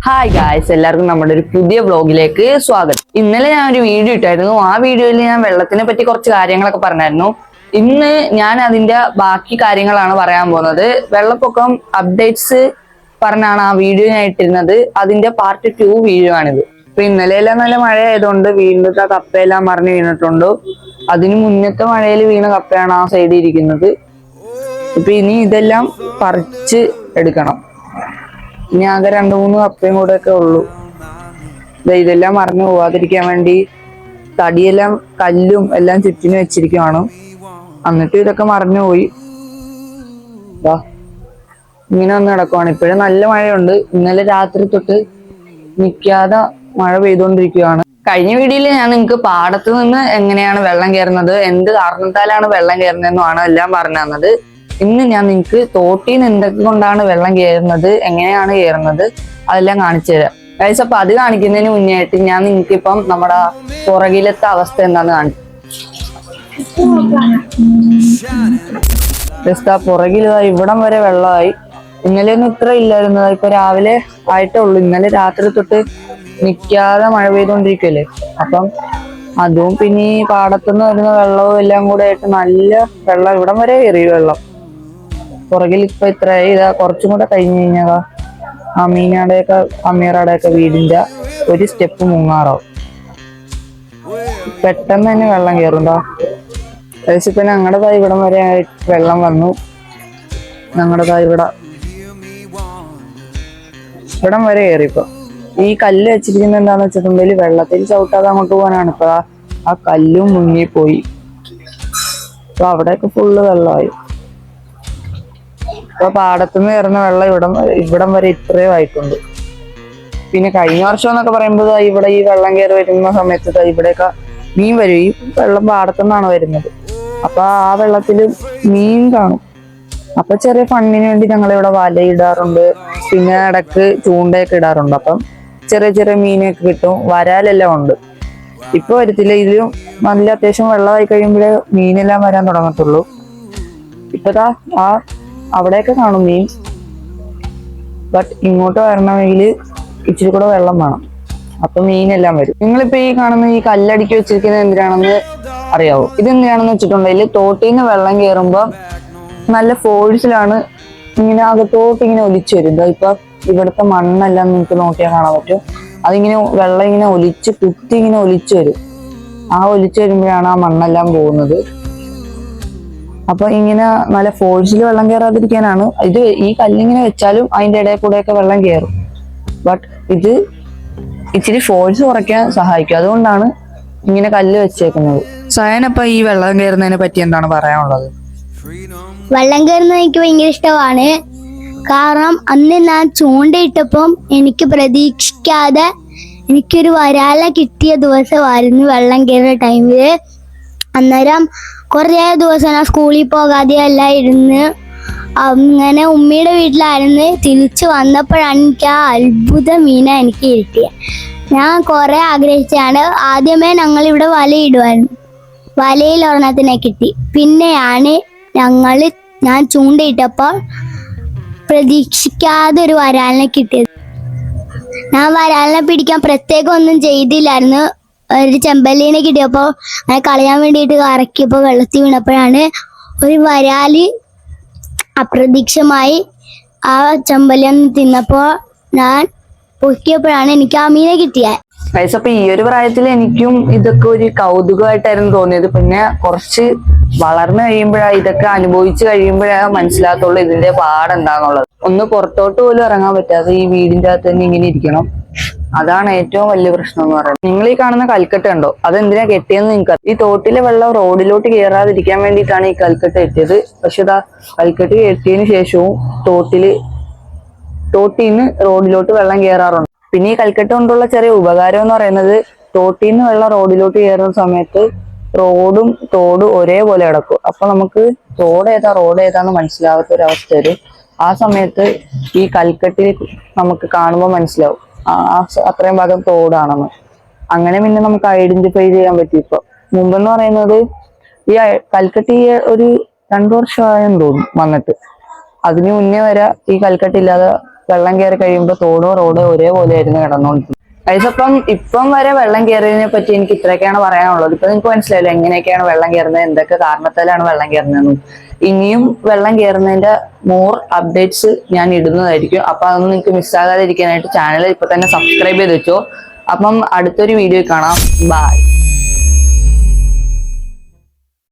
Hi guys, എല്ലാവർക്കും നമ്മുടെ ഒരു പുതിയ വ്ലോഗിലേക്ക് സ്വാഗതം. ഇന്നലെ ഞാൻ ഒരു വീഡിയോ ഇട്ടായിരുന്നു. ആ വീഡിയോയിൽ ഞാൻ വെള്ളത്തിനെ പറ്റി കുറച്ച് കാര്യങ്ങളൊക്കെ പറഞ്ഞായിരുന്നു. ഇന്ന് ഞാൻ അതിന്റെ ബാക്കി കാര്യങ്ങളാണ് പറയാൻ പോകുന്നത്. വെള്ളപ്പൊക്കം അപ്ഡേറ്റ്സ് പറഞ്ഞാണ് ആ വീഡിയോ ഞാൻ ഇട്ടിരുന്നത്. അതിന്റെ പാർട്ട് 2 വീഡിയോ ആണിത്. ഇപ്പൊ ഇന്നലെയെല്ലാം നല്ല മഴ ആയതുകൊണ്ട് വീണ്ടും കപ്പയെല്ലാം മറിഞ്ഞു വീണിട്ടുണ്ട്. അതിന് മുന്നത്തെ മഴയിൽ വീണ കപ്പയാണ് ആ സൈഡിൽ ഇരിക്കുന്നത്. ഇപ്പൊ ഇനി ഇതെല്ലാം പറിച്ച് എടുക്കണം. ഇനി ആകെ 2-3 കപ്പയും കൂടെ ഒക്കെ ഉള്ളൂ. ഇതെല്ലാം മറിഞ്ഞു പോവാതിരിക്കാൻ വേണ്ടി തടിയെല്ലാം കല്ലും എല്ലാം ചുറ്റിന് വെച്ചിരിക്കുവാണ്. എന്നിട്ട് ഇതൊക്കെ മറിഞ്ഞു പോയി ഇങ്ങനെ ഒന്ന് കിടക്കുവാണ്. ഇപ്പോഴും നല്ല മഴയുണ്ട്. ഇന്നലെ രാത്രി തൊട്ട് നിൽക്കാതെ മഴ പെയ്തുകൊണ്ടിരിക്കുകയാണ്. കഴിഞ്ഞ വീഡിയോയിൽ ഞാൻ നിങ്ങൾക്ക് പാടത്ത് നിന്ന് എങ്ങനെയാണ് വെള്ളം കയറുന്നത്, എന്ത് കാരണത്താലാണ് വെള്ളം കയറുന്നതെന്നുമാണ് എല്ലാം പറഞ്ഞു തന്നത്. ഇന്ന് ഞാൻ നിങ്ങൾക്ക് തോട്ടിൽ നിന്ന് എന്തൊക്കെ കൊണ്ടാണ് വെള്ളം കയറുന്നത്, എങ്ങനെയാണ് കയറുന്നത്, അതെല്ലാം കാണിച്ചു തരാം ഗൈസ്. അപ്പൊ അത് കാണിക്കുന്നതിന് മുന്നേ ആയിട്ട് ഞാൻ നിങ്ങൾക്ക് ഇപ്പം നമ്മുടെ പുറകിലത്തെ അവസ്ഥ എന്താന്ന് കാണിച്ചു. ജസ്റ്റ് ആ പുറകിൽ ഇവിടം വരെ വെള്ളമായി. ഇന്നലെയൊന്നും ഇത്ര ഇല്ലായിരുന്നത്. ഇപ്പൊ രാവിലെ ആയിട്ടേ ഉള്ളൂ. ഇന്നലെ രാത്രി തൊട്ട് നിൽക്കാതെ മഴ പെയ്തുകൊണ്ടിരിക്കുമല്ലേ. അപ്പം അതും പിന്നെ ഈ പാടത്തുനിന്ന് വരുന്ന വെള്ളവും എല്ലാം കൂടെ ആയിട്ട് നല്ല വെള്ളം ഇവിടം വരെ കയറി വെള്ളം. പുറകിൽ ഇപ്പൊ ഇത്രയായി. ഇതാ കുറച്ചും കൂടെ കഴിഞ്ഞു കഴിഞ്ഞാൽ അമീനയുടെയൊക്കെ അമീറയുടെയൊക്കെ വീടിന്റെ ഒരു സ്റ്റെപ്പ് മുങ്ങാറാവും. പെട്ടെന്ന് തന്നെ വെള്ളം കയറുണ്ടോ. ഏകദേശം ഇപ്പൊ ഞങ്ങളുടെ ഇവിടം വരെ വെള്ളം വന്നു. ഞങ്ങളുടെ ഇവിടം വരെ കയറി. ഇപ്പൊ ഈ കല്ല് വെച്ചിരിക്കുന്നത് എന്താന്ന് വെച്ചിട്ടുണ്ടെങ്കിൽ വെള്ളത്തിൽ ചവിട്ടാതെ അങ്ങോട്ട് പോകാനാണ്. ഇപ്പൊ ആ കല്ലും മുങ്ങിപ്പോയി. അപ്പൊ അവിടെയൊക്കെ ഫുള്ള് വെള്ളമായി. ഇപ്പൊ പാടത്തുനിന്ന് കയറുന്ന വെള്ളം ഇവിടം വരെ ഇത്രയും ആയിട്ടുണ്ട്. പിന്നെ കഴിഞ്ഞ വർഷം എന്നൊക്കെ പറയുമ്പോൾ ഇവിടെ ഈ വെള്ളം കയറി വരുന്ന സമയത്ത് ഇവിടെയൊക്കെ മീൻ വരും. ഈ വെള്ളം പാടത്തുനിന്നാണ് വരുന്നത്. അപ്പൊ ആ വെള്ളത്തിൽ മീൻ കാണും. അപ്പൊ ചെറിയ ഫണ്ണിന് വേണ്ടി ഞങ്ങളിവിടെ വലയിടാറുണ്ട്. പിന്നെ ഇടക്ക് ചൂണ്ടയൊക്കെ ഇടാറുണ്ട്. അപ്പം ചെറിയ ചെറിയ മീനൊക്കെ കിട്ടും. വരാലെല്ലാം ഉണ്ട്. ഇപ്പൊ വരത്തില്ല. ഇതിലും നല്ല അത്യാവശ്യം വെള്ളമായി കഴിയുമ്പോഴേ മീനെല്ലാം വരാൻ തുടങ്ങത്തുള്ളൂ. ഇപ്പതാ അവിടെയൊക്കെ കാണും മീൻ. ബട്ട് ഇങ്ങോട്ട് വരണമെങ്കിൽ ഇച്ചിരി കൂടെ വെള്ളം വേണം. അപ്പൊ മീനെല്ലാം വരും. നിങ്ങളിപ്പോ ഈ കാണുന്ന ഈ കല്ലടിക്ക് വെച്ചിരിക്കുന്നത് എന്തിനാണെന്ന് അറിയാവോ? ഇതെന്തിനാണെന്ന് വെച്ചിട്ടുണ്ടെങ്കിൽ തോട്ടിൽ നിന്ന് വെള്ളം കയറുമ്പോ നല്ല ഫോഴ്സിലാണ് ഇങ്ങനെ അകത്തോട്ട് ഇങ്ങനെ ഒലിച്ചു വരും. ഇപ്പൊ ഇവിടുത്തെ മണ്ണെല്ലാം നിങ്ങൾക്ക് നോക്കിയാൽ കാണാൻ പറ്റും. അതിങ്ങനെ വെള്ളം ഇങ്ങനെ കുത്തി ഇങ്ങനെ ഒലിച്ചു വരും. ആ ഒലിച്ചു വരുമ്പോഴാണ് ആ മണ്ണെല്ലാം പോകുന്നത്. അപ്പൊ ഇങ്ങനെ നല്ല ഫോഴ്സിൽ വെള്ളം കയറാതിരിക്കാനാണ് ഇത്. ഈ കല്ലിങ്ങനെ വെച്ചാലും അതിന്റെ ഇടയിൽ കൂടെയൊക്കെ വെള്ളം കയറും. ബട്ട് ഇത് ഇച്ചിരി ഫോഴ്സ് കുറയ്ക്കാൻ സഹായിക്കും. അതുകൊണ്ടാണ് ഇങ്ങനെ കല്ല് വെച്ചേക്കുന്നത്. സയനപ്പ ഈ വെള്ളം കയറുന്നതിനെ പറ്റി എന്താണ് പറയാനുള്ളത്? വെള്ളം കയറുന്നത് എനിക്ക് ഭയങ്കര ഇഷ്ടമാണ്. കാരണം അന്ന് ഞാൻ ചൂണ്ടയിട്ടപ്പം എനിക്ക് പ്രതീക്ഷിക്കാതെ എനിക്കൊരു വരാല കിട്ടിയ ദിവസമായിരുന്നു വെള്ളം കയറുന്ന ടൈമില്. അന്നേരം കുറേ ദിവസം ഞാൻ സ്കൂളിൽ പോകാതെ എല്ലാം ഇരുന്ന് അങ്ങനെ ഉമ്മയുടെ വീട്ടിലായിരുന്നു. തിരിച്ചു വന്നപ്പോഴാണ് എനിക്ക് ആ അത്ഭുത മീന എനിക്ക് കിട്ടിയത്. ഞാൻ കുറെ ആഗ്രഹിച്ചാണ്. ആദ്യമേ ഞങ്ങളിവിടെ വലയിടുമായിരുന്നു. വലയിൽ ഒരെണ്ണത്തിനെ കിട്ടി. പിന്നെയാണ് ഞാൻ ചൂണ്ടയിട്ടപ്പോൾ പ്രതീക്ഷിക്കാതെ ഒരു വരാലിനെ കിട്ടിയത്. ഞാൻ വരാലിനെ പിടിക്കാൻ പ്രത്യേകം ഒന്നും ചെയ്തില്ലായിരുന്നു. ഒരു ചെമ്പല്ലിനെ കിട്ടിയപ്പോൾ അങ്ങനെ കളയാൻ വേണ്ടിയിട്ട് കറക്കിയപ്പോൾ വെള്ളത്തിൽ വീണപ്പോഴാണ് ഒരു വരാല് അപ്രതീക്ഷമായി ആ ചെമ്പല്ലിന്ന് തിന്നപ്പോൾ ഞാൻ പൊക്കിയപ്പോഴാണ് എനിക്ക് ആ മീനെ കിട്ടിയത്. അപ്പൊ ഈ ഒരു പ്രായത്തിൽ എനിക്കും ഇതൊക്കെ ഒരു കൗതുകമായിട്ടായിരുന്നു തോന്നിയത്. പിന്നെ കുറച്ച് വളർന്നു കഴിയുമ്പോഴാണ് ഇതൊക്കെ അനുഭവിച്ചു കഴിയുമ്പോഴാണ് മനസ്സിലാകത്തുള്ളൂ ഇതിന്റെ പാടെന്താന്നുള്ളത്. ഒന്ന് പുറത്തോട്ട് പോലും ഇറങ്ങാൻ പറ്റാതെ ഈ വീടിന്റെ അകത്ത് തന്നെ ഇങ്ങനെ ഇരിക്കണം. അതാണ് ഏറ്റവും വലിയ പ്രശ്നം എന്ന് പറയുന്നത്. നിങ്ങൾ ഈ കാണുന്ന കൽക്കെട്ട് ഉണ്ടോ, അതെന്തിനാ കെട്ടിയെന്ന് നിങ്ങൾക്ക്? ഈ തോട്ടിലെ വെള്ളം റോഡിലോട്ട് കയറാതിരിക്കാൻ വേണ്ടിയിട്ടാണ് ഈ കൽക്കെട്ട് കെട്ടിയത്. പക്ഷെ ഇതാ കൽക്കെട്ട് കെട്ടിയതിന് ശേഷവും തോട്ടിൽ നിന്ന് റോഡിലോട്ട് വെള്ളം കയറാറുണ്ട്. പിന്നെ ഈ കൽക്കെട്ട് കൊണ്ടുള്ള ചെറിയ ഉപകാരം എന്ന് പറയുന്നത് തോട്ടിൽ നിന്ന് വെള്ളം റോഡിലോട്ട് കയറുന്ന സമയത്ത് റോഡും തോടും ഒരേപോലെ കിടക്കും. അപ്പൊ നമുക്ക് റോഡ് ഏതാന്ന് മനസ്സിലാവാത്ത ഒരു അവസ്ഥ വരും. ആ സമയത്ത് ഈ കൽക്കെട്ടിൽ നമുക്ക് കാണുമ്പോൾ മനസ്സിലാവും അത്രയും ഭാഗം തോടാണെന്ന്. അങ്ങനെ പിന്നെ നമുക്ക് ഐഡന്റിഫൈ ചെയ്യാൻ പറ്റും. ഇപ്പൊ മുമ്പെന്ന് പറയുന്നത് ഈ കൽക്കെട്ടി ഒരു 2 വർഷമായെന്ന് തോന്നും വന്നിട്ട്. അതിനു മുന്നേ വരെ ഈ കൽക്കെട്ടില്ലാതെ വെള്ളം കയറി കഴിയുമ്പോൾ തോടും റോഡും ഒരേപോലെ ആയിരുന്നു കിടന്നുകൊണ്ടിരുന്നത്. അപ്പം ഇപ്പം വരെ വെള്ളം കയറിയതിനെ പറ്റി എനിക്ക് ഇത്രയൊക്കെയാണ് പറയാനുള്ളത്. ഇപ്പൊ നിങ്ങൾക്ക് മനസ്സിലായല്ലോ എങ്ങനെയൊക്കെയാണ് വെള്ളം കയറുന്നത്, എന്തൊക്കെ കാരണത്താലാണ് വെള്ളം കയറുന്നതെന്നും. ഇനിയും വെള്ളം കയറുന്നതിന്റെ മോർ അപ്ഡേറ്റ്സ് ഞാൻ ഇടുന്നതായിരിക്കും. അപ്പൊ അതൊന്നും നിങ്ങൾക്ക് മിസ്സാകാതിരിക്കാനായിട്ട് ചാനൽ ഇപ്പൊ തന്നെ സബ്സ്ക്രൈബ് ചെയ്ത് വെച്ചോ. അപ്പം അടുത്തൊരു വീഡിയോ കാണാം. ബൈ.